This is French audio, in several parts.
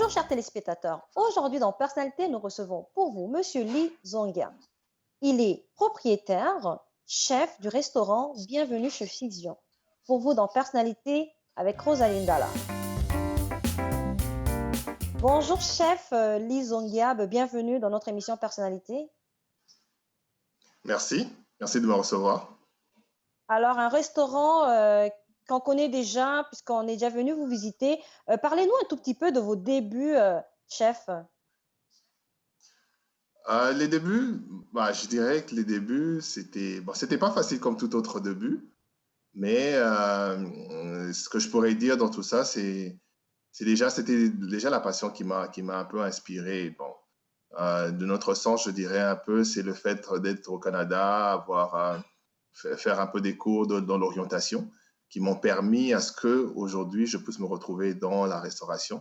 Bonjour chers téléspectateurs. Aujourd'hui dans Personnalité, nous recevons pour vous Monsieur Lee Zongia. Il est propriétaire, chef du restaurant Bienvenue chez Fusion. Pour vous dans Personnalité avec Rosaline Dalla. Bonjour chef Lee Zongia, bienvenue dans notre émission Personnalité. Merci de me recevoir. Alors un restaurant qu'on connaît déjà puisqu'on est déjà venu vous visiter. Parlez-nous un tout petit peu de vos débuts, chef. Les débuts, je dirais que les débuts, c'était pas facile comme tout autre début, mais ce que je pourrais dire dans tout ça, c'était déjà la passion qui m'a un peu inspiré. Bon, de notre sens, je dirais un peu, c'est le fait d'être au Canada, avoir faire un peu des cours dans l'orientation, qui m'ont permis à ce que aujourd'hui je puisse me retrouver dans la restauration.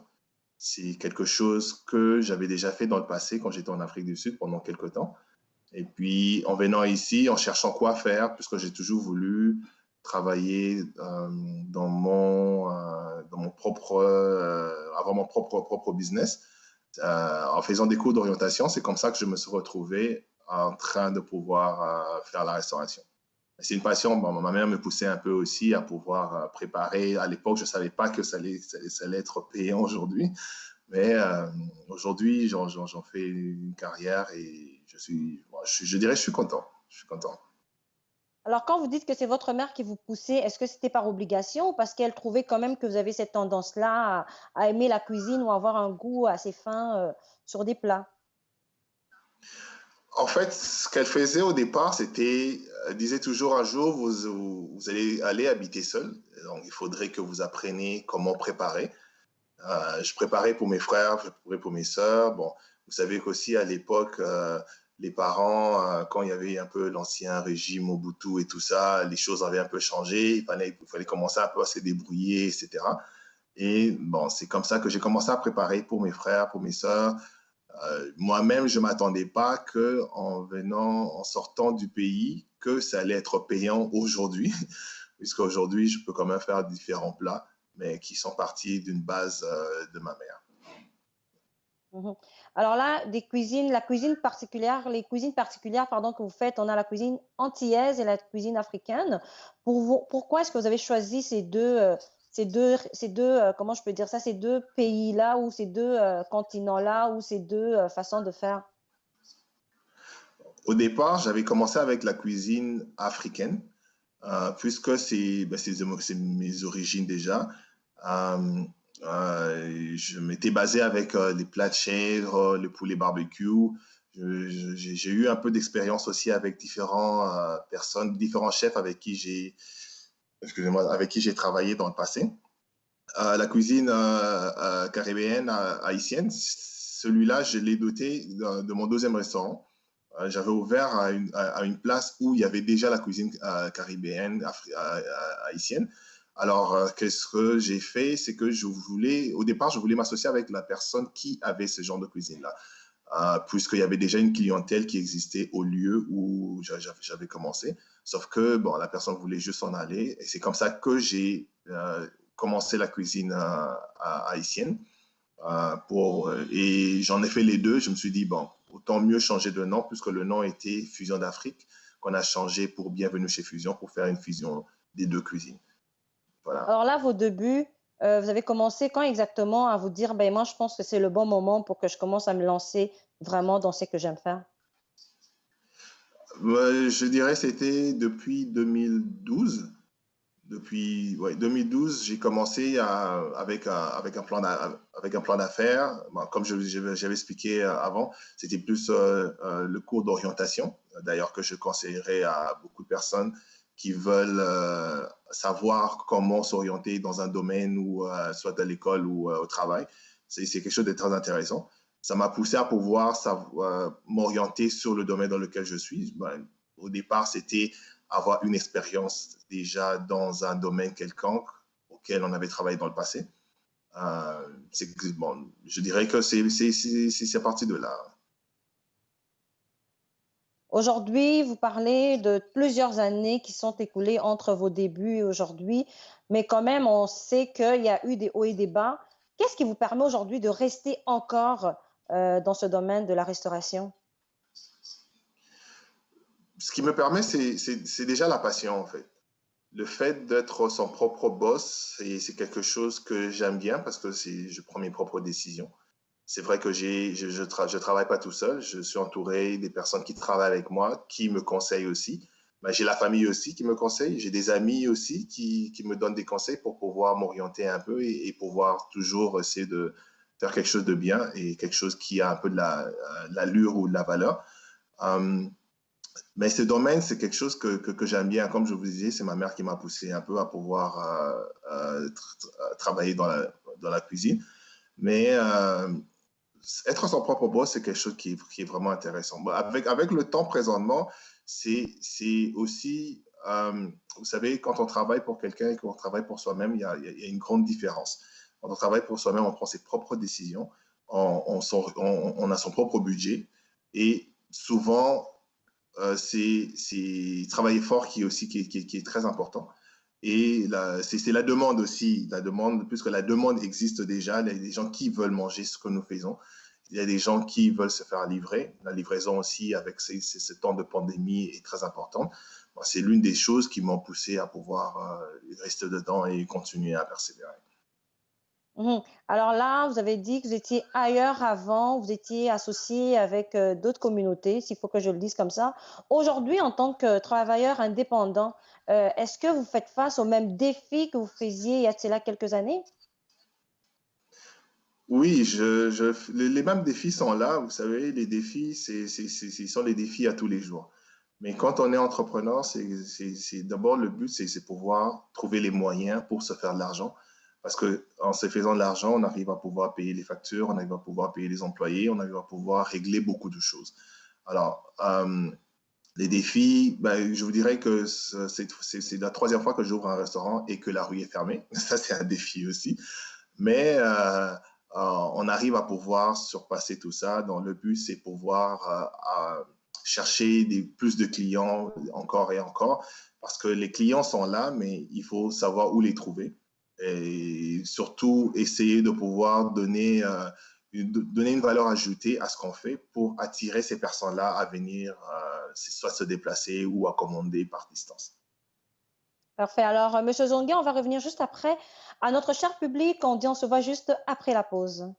C'est quelque chose que j'avais déjà fait dans le passé quand j'étais en Afrique du Sud pendant quelques temps. Et puis, en venant ici, en cherchant quoi faire, puisque j'ai toujours voulu travailler dans mon propre, avoir mon propre business, en faisant des cours d'orientation, c'est comme ça que je me suis retrouvé en train de pouvoir faire la restauration. C'est une passion. Bon, ma mère me poussait un peu aussi à pouvoir préparer. À l'époque, je ne savais pas que ça allait être payant aujourd'hui. Mais aujourd'hui, j'en fais une carrière et je dirais, je suis content. Je suis content. Alors, quand vous dites que c'est votre mère qui vous poussait, est-ce que c'était par obligation ou parce qu'elle trouvait quand même que vous avez cette tendance-là à aimer la cuisine ou avoir un goût assez fin sur des plats? En fait, ce qu'elle faisait au départ, elle disait toujours un jour, vous allez aller habiter seul. Donc, il faudrait que vous appreniez comment préparer. Je préparais pour mes frères, je préparais pour mes sœurs. Bon, vous savez qu'aussi à l'époque, les parents, quand il y avait un peu l'ancien régime Mobutu et tout ça, les choses avaient un peu changé. Il fallait commencer un peu à se débrouiller, etc. Et bon, c'est comme ça que j'ai commencé à préparer pour mes frères, pour mes sœurs. Moi-même, je ne m'attendais pas en sortant du pays, que ça allait être payant aujourd'hui, puisqu'aujourd'hui, je peux quand même faire différents plats, mais qui sont partis d'une base de ma mère. Mhm. Alors là, les cuisines particulières, pardon, que vous faites, on a la cuisine antillaise et la cuisine africaine. Pour vous, pourquoi est-ce que vous avez choisi comment je peux dire ça, ces deux pays-là ou ces deux continents-là ou ces deux façons de faire? Au départ, j'avais commencé avec la cuisine africaine, puisque c'est mes origines déjà. Euh, je m'étais basé avec les plats de chèvre, le poulet barbecue. J'ai eu un peu d'expérience aussi avec différents chefs avec qui j'ai travaillé dans le passé. La cuisine caribéenne haïtienne, celui-là, je l'ai doté de mon deuxième restaurant. J'avais ouvert à une place où il y avait déjà la cuisine caribéenne haïtienne. Alors, qu'est-ce que j'ai fait? C'est que au départ, je voulais m'associer avec la personne qui avait ce genre de cuisine-là, puisqu'il y avait déjà une clientèle qui existait au lieu où j'avais commencé. Sauf que, bon, la personne voulait juste s'en aller. Et c'est comme ça que j'ai commencé la cuisine haïtienne. Et j'en ai fait les deux. Je me suis dit, bon, autant mieux changer de nom, puisque le nom était Fusion d'Afrique, qu'on a changé pour Bienvenue chez Fusion, pour faire une fusion des deux cuisines. Voilà. Alors là, vos débuts, vous avez commencé quand exactement à vous dire, ben moi, je pense que c'est le bon moment pour que je commence à me lancer vraiment dans ce que j'aime faire? Je dirais que c'était depuis 2012. Depuis 2012, j'ai commencé avec un plan d'affaires. Bon, comme j'avais expliqué avant, c'était plus le cours d'orientation, d'ailleurs que je conseillerais à beaucoup de personnes qui veulent savoir comment s'orienter dans un domaine, ou soit à l'école ou au travail. C'est quelque chose de très intéressant. Ça m'a poussé à pouvoir m'orienter sur le domaine dans lequel je suis. Ben, au départ, c'était avoir une expérience déjà dans un domaine quelconque auquel on avait travaillé dans le passé. Bon, je dirais que c'est parti de là. Aujourd'hui, vous parlez de plusieurs années qui sont écoulées entre vos débuts et aujourd'hui, mais quand même, on sait qu'il y a eu des hauts et des bas. Qu'est-ce qui vous permet aujourd'hui de rester encore dans ce domaine de la restauration? Ce qui me permet, c'est déjà la passion, en fait. Le fait d'être son propre boss, c'est quelque chose que j'aime bien parce que je prends mes propres décisions. C'est vrai que je travaille pas tout seul. Je suis entouré des personnes qui travaillent avec moi, qui me conseillent aussi. Ben, j'ai la famille aussi qui me conseille. J'ai des amis aussi qui me donnent des conseils pour pouvoir m'orienter un peu et pouvoir toujours essayer de faire quelque chose de bien et quelque chose qui a un peu de l'allure ou de la valeur. Um, mais ce domaine, c'est quelque chose que j'aime bien. Comme je vous disais, c'est ma mère qui m'a poussé un peu à pouvoir travailler dans la cuisine. Mais être son propre boss, c'est quelque chose qui est vraiment intéressant. Bon, avec le temps présentement, c'est aussi, vous savez, quand on travaille pour quelqu'un et qu'on travaille pour soi-même, il y a une grande différence. Quand on travaille pour soi-même, on prend ses propres décisions, on a son propre budget et souvent, c'est travailler fort qui est aussi qui est très important. Et c'est la demande aussi, la demande, puisque la demande existe déjà, il y a des gens qui veulent manger ce que nous faisons. Il y a des gens qui veulent se faire livrer. La livraison aussi, avec ce temps de pandémie, est très importante. C'est l'une des choses qui m'ont poussé à pouvoir rester dedans et continuer à persévérer. Mhm. Alors là, vous avez dit que vous étiez ailleurs avant, vous étiez associé avec d'autres communautés, s'il faut que je le dise comme ça. Aujourd'hui, en tant que travailleur indépendant, est-ce que vous faites face aux mêmes défis que vous faisiez il y a de cela quelques années? Oui, les mêmes défis sont là. Vous savez, les défis, ce sont les défis à tous les jours. Mais quand on est entrepreneur, d'abord le but, c'est pouvoir trouver les moyens pour se faire de l'argent. Parce que en se faisant de l'argent, on arrive à pouvoir payer les factures, on arrive à pouvoir payer les employés, on arrive à pouvoir régler beaucoup de choses. Alors, les défis, ben, je vous dirais que c'est la troisième fois que j'ouvre un restaurant et que la rue est fermée. Ça, c'est un défi aussi. Mais on arrive à pouvoir surpasser tout ça. Donc, le but, c'est pouvoir chercher plus de clients encore et encore, parce que les clients sont là, mais il faut savoir où les trouver. Et surtout, essayer de pouvoir donner une valeur ajoutée à ce qu'on fait pour attirer ces personnes-là à venir soit se déplacer ou à commander par distance. Parfait. Alors, Monsieur Zonga, on va revenir juste après à notre cher public. On dit on se voit juste après la pause.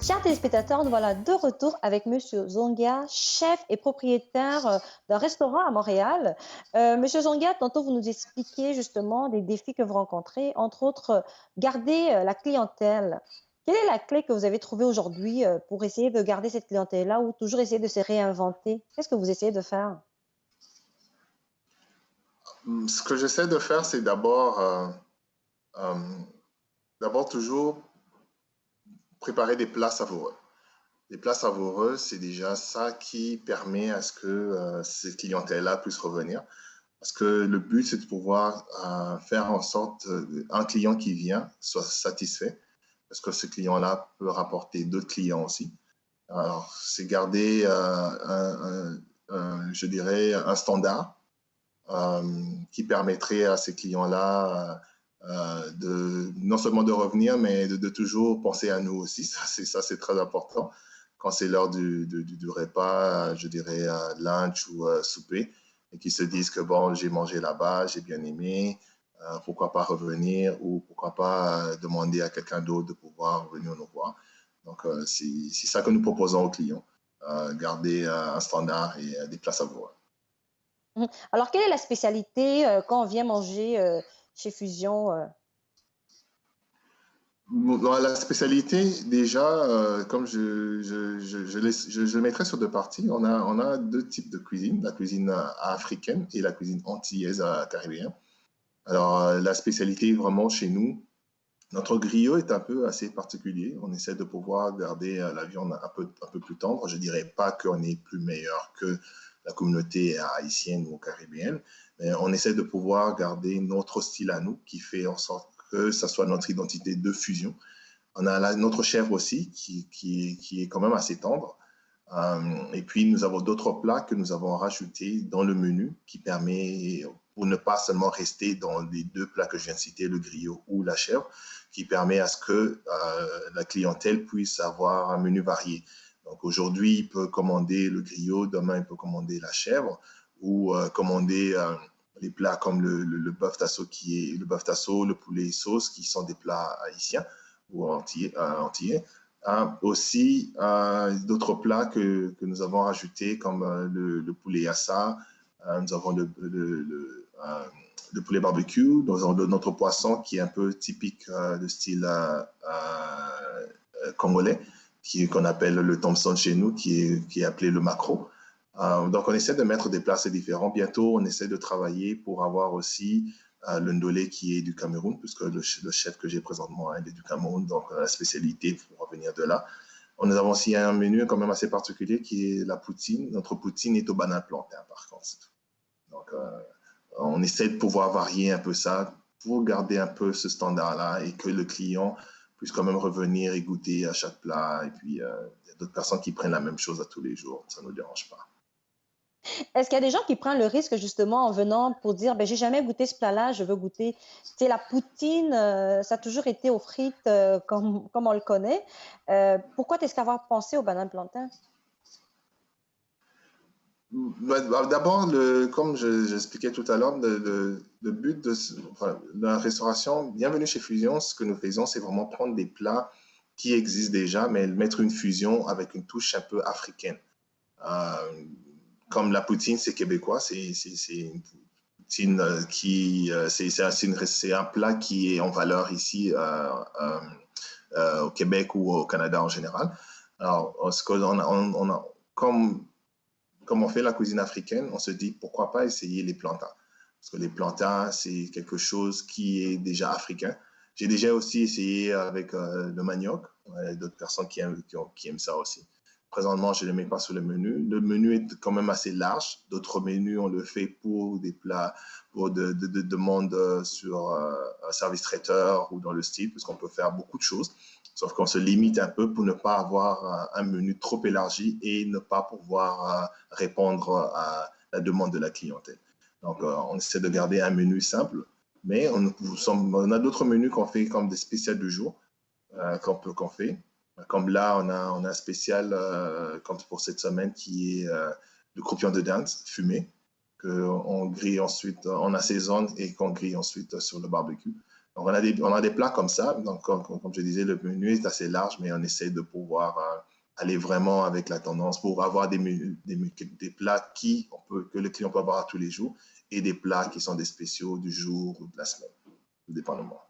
Chers téléspectateurs, nous voilà de retour avec Monsieur Zonga, chef et propriétaire d'un restaurant à Montréal. Monsieur Zonga, tantôt vous nous expliquiez justement des défis que vous rencontrez, entre autres garder la clientèle. Quelle est la clé que vous avez trouvée aujourd'hui pour essayer de garder cette clientèle-là ou toujours essayer de se réinventer? Qu'est-ce que vous essayez de faire? Ce que j'essaie de faire, c'est euh, d'abord toujours préparer des plats savoureux. Les plats savoureux, c'est déjà ça qui permet à ce que cette clientèle-là puisse revenir. Parce que le but, c'est de pouvoir faire en sorte qu'un client qui vient soit satisfait. Parce que ce client-là peut rapporter d'autres clients aussi. Alors, c'est garder, je dirais, un standard qui permettrait à ces clients-là non seulement de revenir, mais de toujours penser à nous aussi. Ça, c'est très important. Quand c'est l'heure du repas, je dirais lunch ou souper, et qu'ils se disent que bon, j'ai mangé là-bas, j'ai bien aimé, pourquoi pas revenir ou pourquoi pas demander à quelqu'un d'autre de pouvoir venir nous voir. Donc, c'est ça que nous proposons aux clients, garder un standard et des plats savoureux. Mhm. Alors, quelle est la spécialité quand on vient manger chez Fusion? La spécialité, déjà, comme je le mettrais sur deux parties, on a deux types de cuisine, la cuisine africaine et la cuisine antillaise caribéenne. Alors, la spécialité vraiment chez nous, notre griot est un peu assez particulier. On essaie de pouvoir garder la viande un peu plus tendre. Je dirais pas qu'on est plus meilleur que la communauté haïtienne ou caribéenne, mais on essaie de pouvoir garder notre style à nous qui fait en sorte que ça soit notre identité de fusion. On a notre chèvre aussi qui est quand même assez tendre. Et puis, nous avons d'autres plats que nous avons rajoutés dans le menu qui permet, pour ne pas seulement rester dans les deux plats que je viens de citer, le griot ou la chèvre, qui permet à ce que la clientèle puisse avoir un menu varié. Donc aujourd'hui, il peut commander le griot, demain, il peut commander la chèvre ou commander les plats comme le bœuf tasso qui est le bœuf tasso, le poulet sauce qui sont des plats haïtiens ou antillais. Aussi, d'autres plats que nous avons rajoutés comme le poulet yassa, nous avons le poulet barbecue, nous avons notre poisson qui est un peu typique de style congolais, qu'on appelle le Thompson chez nous, qui est appelé le maquereau. Donc, on essaie de mettre des plats assez différents. Bientôt, on essaie de travailler pour avoir aussi le ndolé qui est du Cameroun, puisque le chef que j'ai présentement il est du Cameroun, donc la spécialité pour revenir de là. Nous avons aussi un menu quand même assez particulier qui est la poutine. Notre poutine est au banane plantain, par contre. Donc, on essaie de pouvoir varier un peu ça pour garder un peu ce standard-là et que le client puisse quand même revenir et goûter à chaque plat. Et puis, il y a d'autres personnes qui prennent la même chose à tous les jours. Ça ne nous dérange pas. Est-ce qu'il y a des gens qui prennent le risque justement en venant pour dire, ben, j'ai jamais goûté ce plat-là, je veux goûter. C'est la poutine, ça a toujours été aux frites comme on le connaît. Pourquoi est-ce qu'avoir pensé au banane plantain? D'abord, comme j'expliquais tout à l'heure, le but de la restauration, bienvenue chez Fusion, ce que nous faisons, c'est vraiment prendre des plats qui existent déjà, mais mettre une fusion avec une touche un peu africaine. Comme la poutine, c'est québécois, c'est une poutine c'est un plat qui est en valeur ici au Québec ou au Canada en général. Alors, comme on fait la cuisine africaine, on se dit pourquoi pas essayer les plantains. Parce que les plantains, c'est quelque chose qui est déjà africain. J'ai déjà aussi essayé avec le manioc. Il y a d'autres personnes qui aiment ça aussi. Présentement, je ne le mets pas sur le menu. Le menu est quand même assez large. D'autres menus, on le fait pour des plats, pour de demandes sur un service traiteur ou dans le style, parce qu'on peut faire beaucoup de choses. Sauf qu'on se limite un peu pour ne pas avoir un menu trop élargi et ne pas pouvoir répondre à la demande de la clientèle. Donc, on essaie de garder un menu simple, mais on a d'autres menus qu'on fait comme des spéciales du jour qu'on fait. Comme là, on a un spécial comme pour cette semaine qui est le croupion de dinde fumé qu'on grille ensuite, on assaisonne et qu'on grille ensuite sur le barbecue. Donc, on a des plats comme ça. Donc, comme je disais, le menu est assez large, mais on essaie de pouvoir aller vraiment avec la tendance pour avoir des plats que le client peut avoir tous les jours et des plats qui sont des spéciaux du jour ou de la semaine, dépendamment.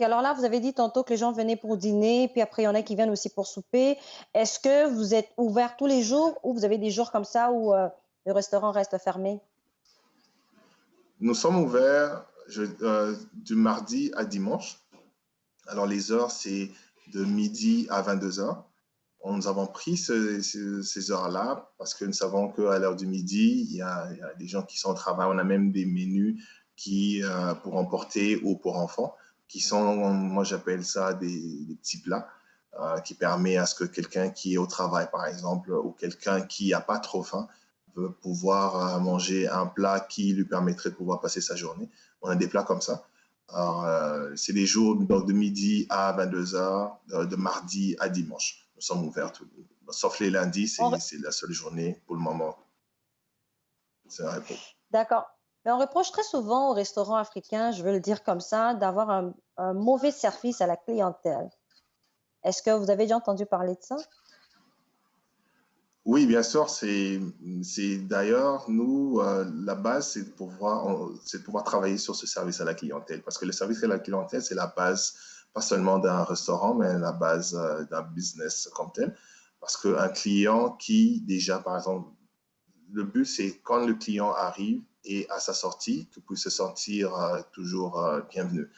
Alors là, vous avez dit tantôt que les gens venaient pour dîner, puis après, il y en a qui viennent aussi pour souper. Est-ce que vous êtes ouvert tous les jours ou vous avez des jours comme ça où le restaurant reste fermé? Nous sommes ouverts du mardi à dimanche. Alors, les heures, c'est de midi à 22 heures. Nous avons pris ces heures-là parce que nous savons qu'à l'heure du midi, il y a des gens qui sont au travail. On a même des menus pour emporter ou pour enfants qui sont, moi j'appelle ça des petits plats qui permettent à ce que quelqu'un qui est au travail, par exemple, ou quelqu'un qui n'a pas trop faim, peut pouvoir manger un plat qui lui permettrait de pouvoir passer sa journée. On a des plats comme ça. Alors, c'est des jours donc, de midi à 22 heures, de mardi à dimanche. Nous sommes ouverts sauf les lundis, c'est la seule journée pour le moment. C'est un repos. D'accord. Mais on reproche très souvent aux restaurants africains, je veux le dire comme ça, d'avoir un mauvais service à la clientèle. Est-ce que vous avez déjà entendu parler de ça? Oui, bien sûr. C'est d'ailleurs, nous, la base, c'est de pouvoir travailler sur ce service à la clientèle. Parce que le service à la clientèle, c'est la base, pas seulement d'un restaurant, mais la base d'un business comme tel. Parce qu'un client qui, déjà, par exemple, le but, c'est quand le client arrive et à sa sortie, qu'il puisse se sentir toujours bienvenu.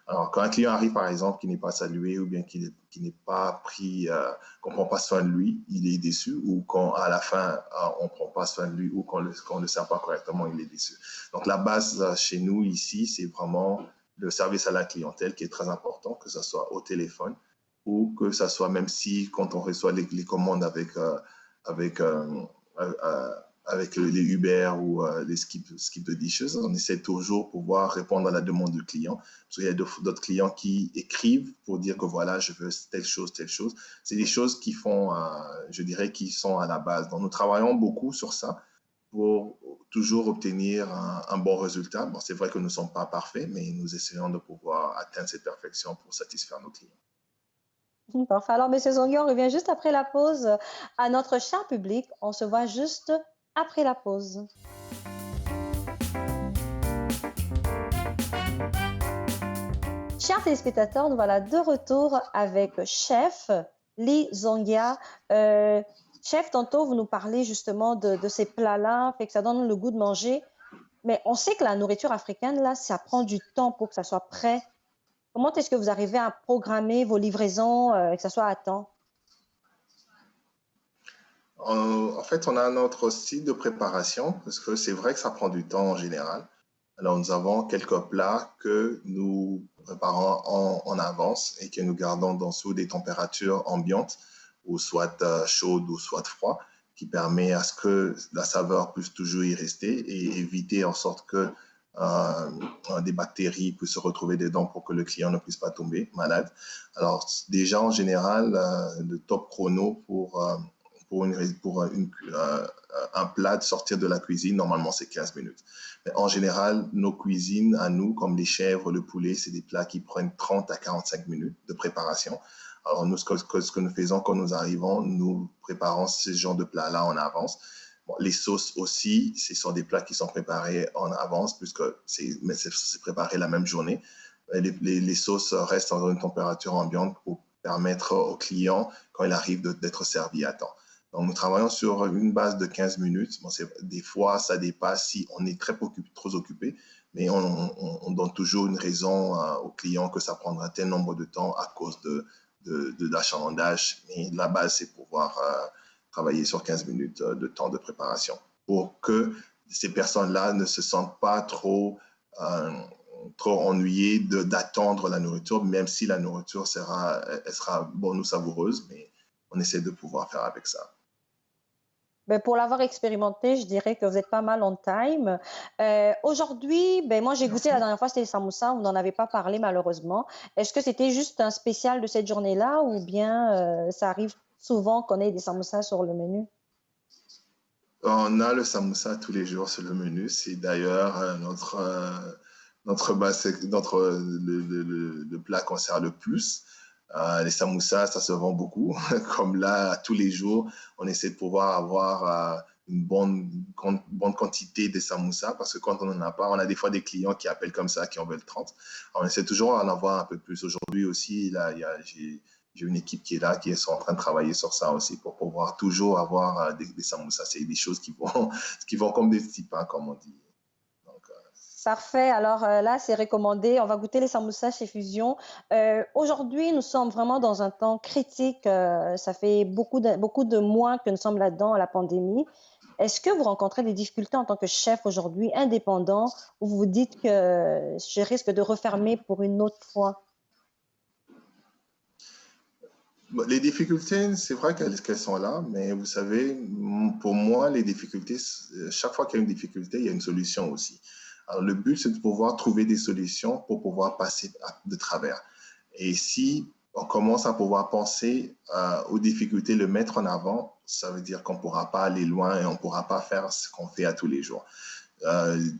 Alors, quand un client arrive, par exemple, qui n'est pas salué ou bien qui n'est pas pris, qu'on ne prend pas soin de lui, il est déçu. Ou quand, à la fin, on ne prend pas soin de lui ou qu'on ne le sert pas correctement, il est déçu. Donc, la base chez nous, ici, c'est vraiment le service à la clientèle qui est très important, que ce soit au téléphone ou que ce soit même si, quand on reçoit les commandes avec avec, avec les Uber ou les skip the dishes. On essaie toujours de pouvoir répondre à la demande du client. Parce qu'il y a d'autres clients qui écrivent pour dire que voilà, je veux telle chose, telle chose. C'est des choses qui font, je dirais, qui sont à la base. Donc, nous travaillons beaucoup sur ça pour toujours obtenir un bon résultat. Bon, c'est vrai que nous ne sommes pas parfaits, mais nous essayons de pouvoir atteindre cette perfection pour satisfaire nos clients. Parfait. Alors, Monsieur Zonguet, on revient juste après la pause à notre cher public. On se voit juste après la pause. Chers téléspectateurs, nous voilà de retour avec Chef Lee Zongia. Chef, tantôt, vous nous parlez justement de ces plats-là, fait que ça donne le goût de manger. Mais on sait que la nourriture africaine, là, ça prend du temps pour que ça soit prêt. Comment est-ce que vous arrivez à programmer vos livraisons, que ça soit à temps? En fait, on a notre site de préparation parce que c'est vrai que ça prend du temps en général. Alors, nous avons quelques plats que nous préparons en avance et que nous gardons sous des températures ambiantes, ou soit chaudes ou soit froides, qui permet à ce que la saveur puisse toujours y rester et éviter en sorte que des bactéries puissent se retrouver dedans pour que le client ne puisse pas tomber malade. Alors, déjà, en général, le top chrono pour un plat de sortir de la cuisine, normalement, c'est 15 minutes. Mais en général, nos cuisines, à nous, comme les chèvres, le poulet, c'est des plats qui prennent 30 à 45 minutes de préparation. Alors, nous, ce que nous faisons quand nous arrivons, nous préparons ce genre de plats-là en avance. Bon, les sauces aussi, ce sont des plats qui sont préparés en avance, puisque c'est préparé la même journée. Les sauces restent dans une température ambiante pour permettre au client, quand il arrive, d'être servi à temps. Donc, nous travaillons sur une base de 15 minutes. Bon, des fois, ça dépasse si on est trop occupé, mais on donne toujours une raison au client que ça prendra tel nombre de temps à cause de l'achalandage. Mais la base, c'est pouvoir travailler sur 15 minutes de temps de préparation pour que ces personnes-là ne se sentent pas trop ennuyées d'attendre la nourriture, même si la nourriture elle sera bonne ou savoureuse, mais on essaie de pouvoir faire avec ça. Ben, pour l'avoir expérimenté, je dirais que vous êtes pas mal on time. Aujourd'hui, ben, moi, j'ai goûté Merci. la dernière fois, c'était les samoussas. Vous n'en avez pas parlé, malheureusement. Est-ce que c'était juste un spécial de cette journée-là ou bien ça arrive souvent qu'on ait des samoussas sur le menu? On a le samoussa tous les jours sur le menu. C'est d'ailleurs notre base, le plat qu'on sert le plus. Les samoussas, ça se vend beaucoup. Comme là, tous les jours, on essaie de pouvoir avoir une bonne quantité de samoussas parce que quand on n'en a pas, on a des fois des clients qui appellent comme ça, qui en veulent 30. Alors, on essaie toujours d'en avoir un peu plus. Aujourd'hui aussi, là, j'ai une équipe qui est là, qui est en train de travailler sur ça aussi pour pouvoir toujours avoir des samoussas. C'est des choses qui vont comme des petits pains, comme on dit. Donc, Parfait. Alors là, c'est recommandé. On va goûter les samoussas chez Fusion. Aujourd'hui, nous sommes vraiment dans un temps critique. Ça fait beaucoup de mois que nous sommes là-dedans, à la pandémie. Est-ce que vous rencontrez des difficultés en tant que chef aujourd'hui, indépendant, où vous vous dites que je risque de refermer pour une autre fois? les difficultés, c'est vrai qu'elles sont là, mais vous savez, pour moi, les difficultés, chaque fois qu'il y a une difficulté, il y a une solution aussi. Alors, le but, c'est de pouvoir trouver des solutions pour pouvoir passer de travers. Et si on commence à pouvoir penser aux difficultés, le mettre en avant, ça veut dire qu'on ne pourra pas aller loin et on ne pourra pas faire ce qu'on fait à tous les jours.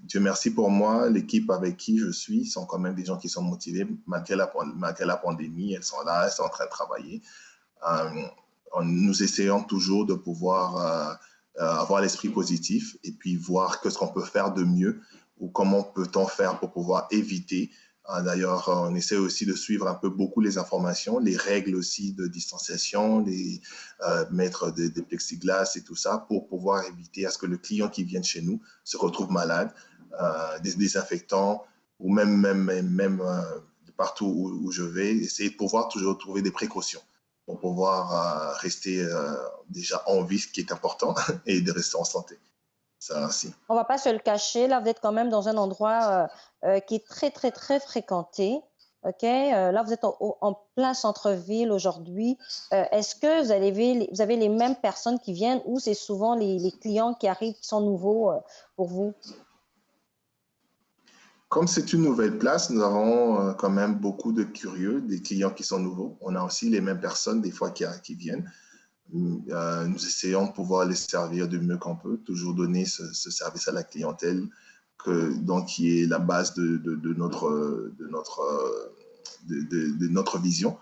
Dieu merci pour moi, l'équipe avec qui je suis sont quand même des gens qui sont motivés malgré la pandémie. Elles sont là, elles sont en train de travailler. Euh, nous essayons toujours de pouvoir avoir l'esprit positif et puis voir ce qu'on peut faire de mieux ou comment peut-on faire pour pouvoir éviter. D'ailleurs, on essaie aussi de suivre un peu beaucoup les informations, les règles aussi de distanciation, mettre des plexiglas et tout ça pour pouvoir éviter à ce que le client qui vient chez nous se retrouve malade, des désinfectants ou même partout où je vais, essayer de pouvoir toujours trouver des précautions pour pouvoir rester déjà en vie, ce qui est important, et de rester en santé. Ça aussi. On va pas se le cacher, là, vous êtes quand même dans un endroit qui est très, très, très fréquenté. OK? Là, vous êtes en plein centre-ville aujourd'hui. Est-ce que vous avez les mêmes personnes qui viennent ou c'est souvent les clients qui arrivent qui sont nouveaux pour vous? Comme c'est une nouvelle place, nous avons quand même beaucoup de curieux, des clients qui sont nouveaux. On a aussi les mêmes personnes des fois qui viennent. Nous essayons de pouvoir les servir du mieux qu'on peut, toujours donner ce service à la clientèle donc, qui est la base de notre vision.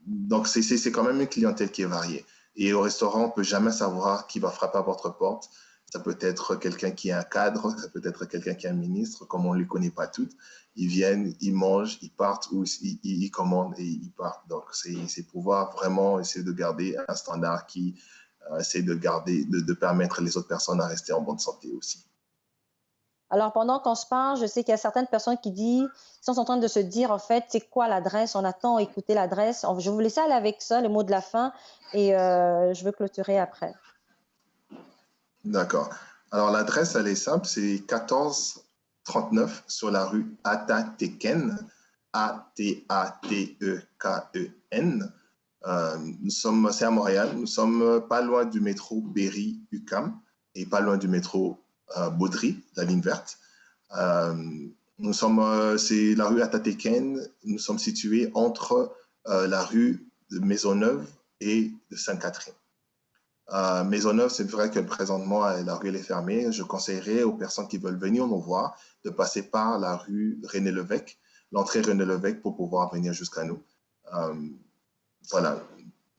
Donc, c'est quand même une clientèle qui est variée. Et au restaurant, on ne peut jamais savoir qui va frapper à votre porte. Ça peut être quelqu'un qui est un cadre, ça peut être quelqu'un qui est un ministre, comme on ne les connaît pas toutes. Ils viennent, ils mangent, ils partent ou ils commandent et ils partent. Donc, c'est pouvoir vraiment essayer de garder un standard qui essaie de permettre les autres personnes à rester en bonne santé aussi. Alors, pendant qu'on se parle, je sais qu'il y a certaines personnes qui sont en train de se dire, en fait, c'est quoi l'adresse? On attend écouter l'adresse. Je vais vous laisser aller avec ça, le mot de la fin, et je veux clôturer après. D'accord. Alors, l'adresse, elle est simple, c'est 1439 sur la rue Atateken, Atateken. C'est à Montréal. Nous sommes pas loin du métro Berry-UQAM et pas loin du métro Baudry, la ligne verte. C'est la rue Atateken. Nous sommes situés entre la rue de Maisonneuve et de Sainte-Catherine. Maisonneuve, c'est vrai que présentement, la rue elle est fermée. Je conseillerais aux personnes qui veulent venir nous voir de passer par la rue René-Lévesque, l'entrée René-Lévesque pour pouvoir venir jusqu'à nous. Voilà.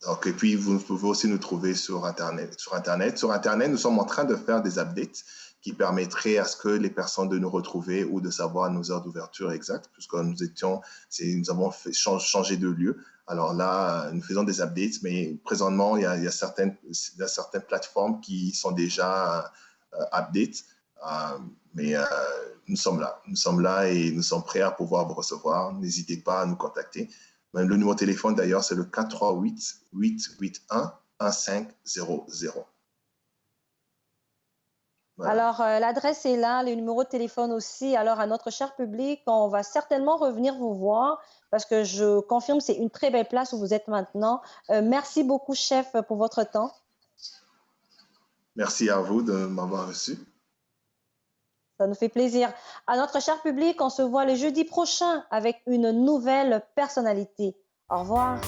Donc, et puis, vous pouvez aussi nous trouver sur Internet. Sur Internet, nous sommes en train de faire des updates qui permettraient à ce que les personnes de nous retrouver ou de savoir nos heures d'ouverture exactes, puisque nous avons changé de lieu. Alors là, nous faisons des updates, mais présentement, il y a certaines plateformes qui sont déjà updates. Mais nous sommes là et nous sommes prêts à pouvoir vous recevoir. N'hésitez pas à nous contacter. Le numéro de téléphone, d'ailleurs, c'est le 438-881-1500. Voilà. Alors, l'adresse est là, le numéro de téléphone aussi. Alors, à notre cher public, on va certainement revenir vous voir parce que je confirme, c'est une très belle place où vous êtes maintenant. Merci beaucoup, chef, pour votre temps. Merci à vous de m'avoir reçu. Ça nous fait plaisir. À notre cher public, on se voit le jeudi prochain avec une nouvelle personnalité. Au revoir.